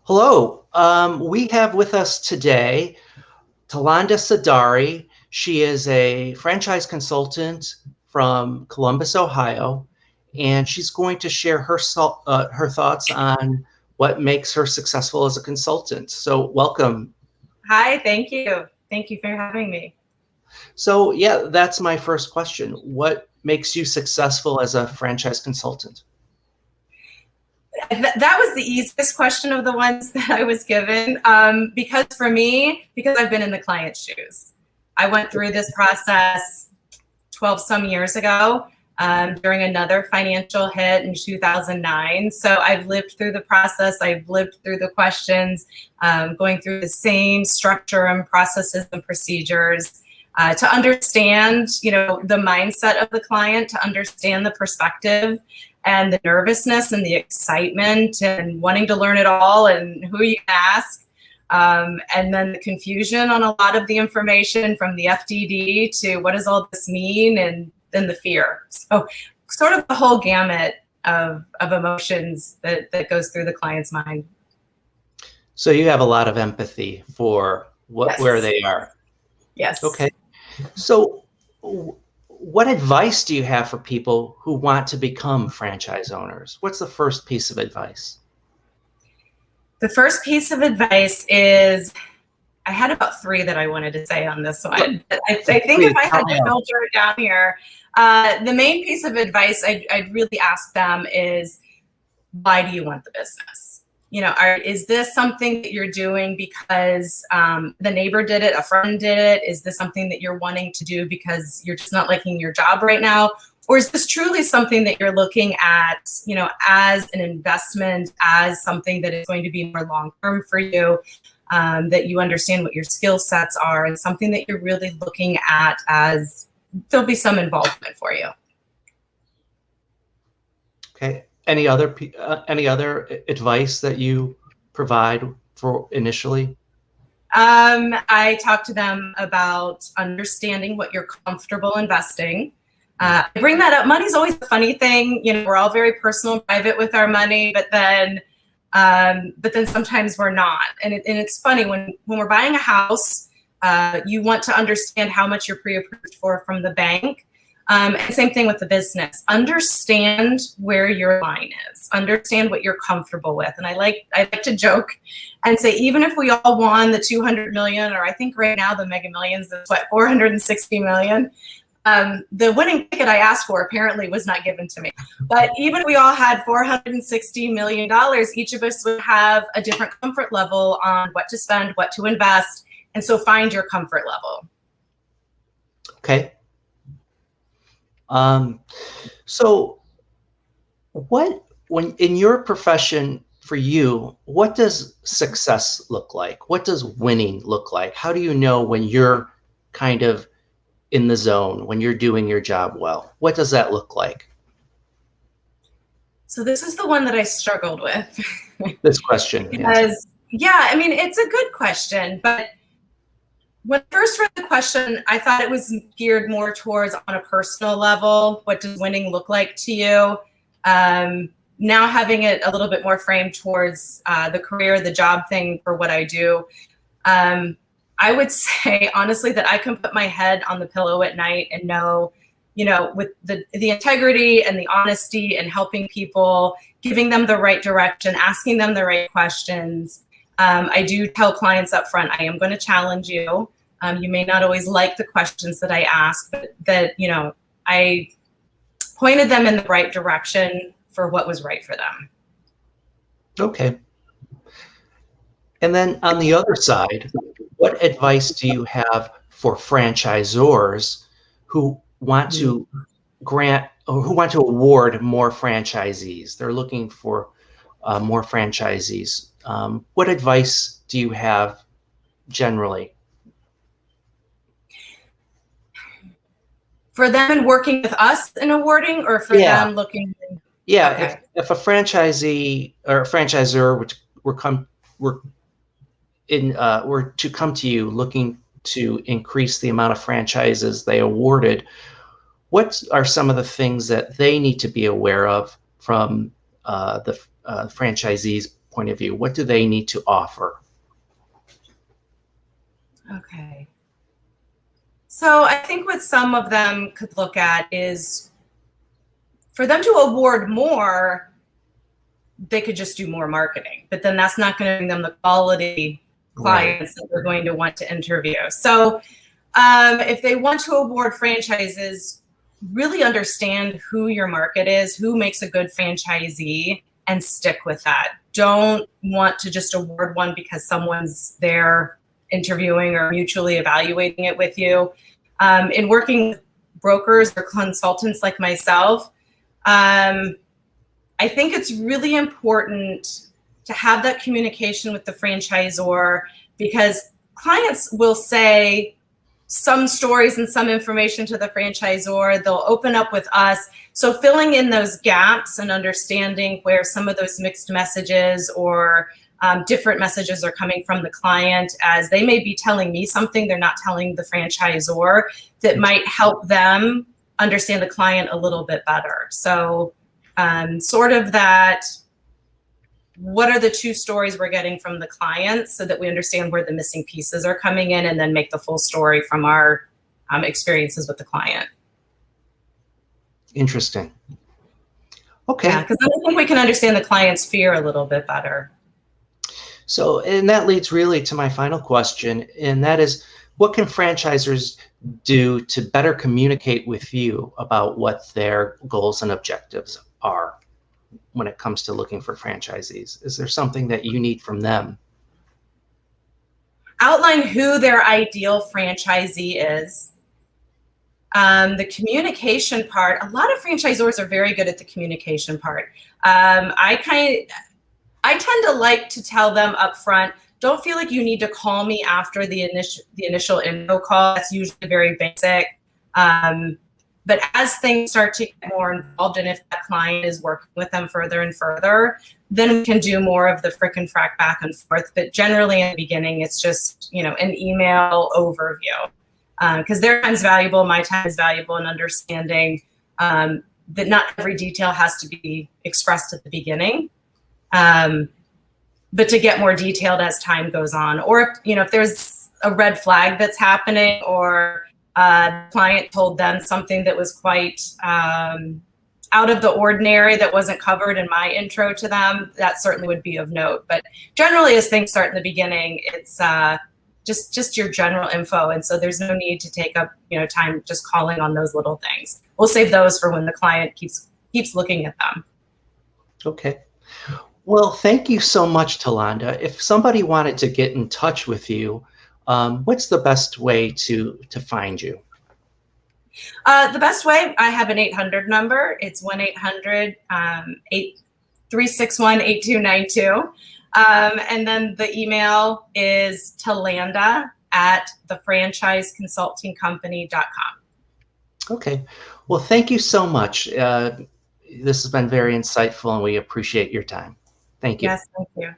Hello. We have with us today Telanda Sidari. She is a franchise consultant from Columbus, Ohio, and she's going to share her thoughts on what makes her successful as a consultant. So, welcome. Hi, thank you. Thank you for having me. So, yeah, that's my first question. What makes you successful as a franchise consultant? That was the easiest question of the ones that I was given, because for me, because I've been in the client's shoes. I went through this process 12 some years ago during another financial hit in 2009. So I've lived through the process. I've lived through the questions, going through the same structure and processes and procedures to understand, the mindset of the client, to understand the perspective and the nervousness and the excitement and wanting to learn it all and who you can ask. And then the confusion on a lot of the information from the FDD to what does all this mean, and then the fear. So sort of the whole gamut of emotions that goes through the client's mind. So you have a lot of empathy for Yes. where they are. Yes. Okay. So what advice do you have for people who want to become franchise owners? What's the first piece of advice? The first piece of advice is, I had about 3 that I wanted to say on this one. I think if I had to filter it down here, the main piece of advice I'd really ask them is, why do you want the business? Is this something that you're doing because the neighbor did it, a friend did it? Is this something that you're wanting to do because you're just not liking your job right now? Or is this truly something that you're looking at, as an investment, as something that is going to be more long-term for you, that you understand what your skill sets are, and something that you're really looking at as there'll be some involvement for you? Okay. Any other advice that you provide for initially? I talk to them about understanding what you're comfortable investing. I bring that up. Money's always a funny thing. We're all very personal and private with our money, but then sometimes we're not. And it's funny when we're buying a house, you want to understand how much you're pre-approved for from the bank. And same thing with the business. Understand where your line is. Understand what you're comfortable with. And I like to joke and say, even if we all won the 200 million, or I think right now the Mega Millions is 460 million. The winning ticket I asked for apparently was not given to me. But even if we all had $460 million, each of us would have a different comfort level on what to spend, what to invest. And so find your comfort level. Okay. So when in your profession, for you, what does success look like? What does winning look like? How do you know when you're kind of in the zone, when you're doing your job well? What does that look like? So this is the one that I struggled with. This question. Because, yeah, I mean, it's a good question, but when I first read the question, I thought it was geared more towards on a personal level. What does winning look like to you? Now having it a little bit more framed towards the career, the job thing for what I do, I would say honestly that I can put my head on the pillow at night and know, with the integrity and the honesty and helping people, giving them the right direction, asking them the right questions. I do tell clients up front, I am going to challenge you. You may not always like the questions that I ask, but that, I pointed them in the right direction for what was right for them. Okay. And then on the other side, what advice do you have for franchisors who want to grant or who want to award more franchisees? They're looking for more franchisees. What advice do you have generally? For them and working with us in awarding, or for them looking? Yeah, okay. If a franchisee or a franchisor were to come to you looking to increase the amount of franchises they awarded, what are some of the things that they need to be aware of from the franchisees point of view? What do they need to offer? Okay. So I think what some of them could look at is for them to award more, they could just do more marketing, but then that's not going to bring them the quality clients that they're going to want to interview. So if they want to award franchises, really understand who your market is, who makes a good franchisee, and stick with that. Don't want to just award one because someone's there interviewing or mutually evaluating it with you. In working with brokers or consultants like myself, I think it's really important to have that communication with the franchisor, because clients will say some stories and some information to the franchisor. They'll open up with us. So filling in those gaps and understanding where some of those mixed messages or different messages are coming from the client, as they may be telling me something they're not telling the franchisor, that might help them understand the client a little bit better. So sort of that, what are the two stories we're getting from the client, so that we understand where the missing pieces are coming in, and then make the full story from our experiences with the client. Interesting. Okay. Yeah, because I think we can understand the client's fear a little bit better. So, and that leads really to my final question, and that is, what can franchisors do to better communicate with you about what their goals and objectives are when it comes to looking for franchisees? Is there something that you need from them? Outline who their ideal franchisee is. The communication part, a lot of franchisors are very good at the communication part. I tend to like to tell them up front, don't feel like you need to call me after the initial info call. That's usually very basic. But as things start to get more involved, and if that client is working with them further and further, then we can do more of the frick and frack back and forth. But generally in the beginning, it's just, an email overview. Because their time is valuable, my time is valuable in understanding that not every detail has to be expressed at the beginning. But to get more detailed as time goes on, or if there's a red flag that's happening, or the client told them something that was quite out of the ordinary that wasn't covered in my intro to them, that certainly would be of note. But generally, as things start in the beginning, it's just your general info, and so there's no need to take up time just calling on those little things. We'll save those for when the client keeps looking at them. Okay. Well, thank you so much, Telanda. If somebody wanted to get in touch with you, what's the best way to find you? The best way, I have an 800 number. It's 1-800-361-8292. And then the email is telanda@thefranchiseconsultingcompany.com. Okay. Well, thank you so much. This has been very insightful, and we appreciate your time. Thank you. Yes, thank you.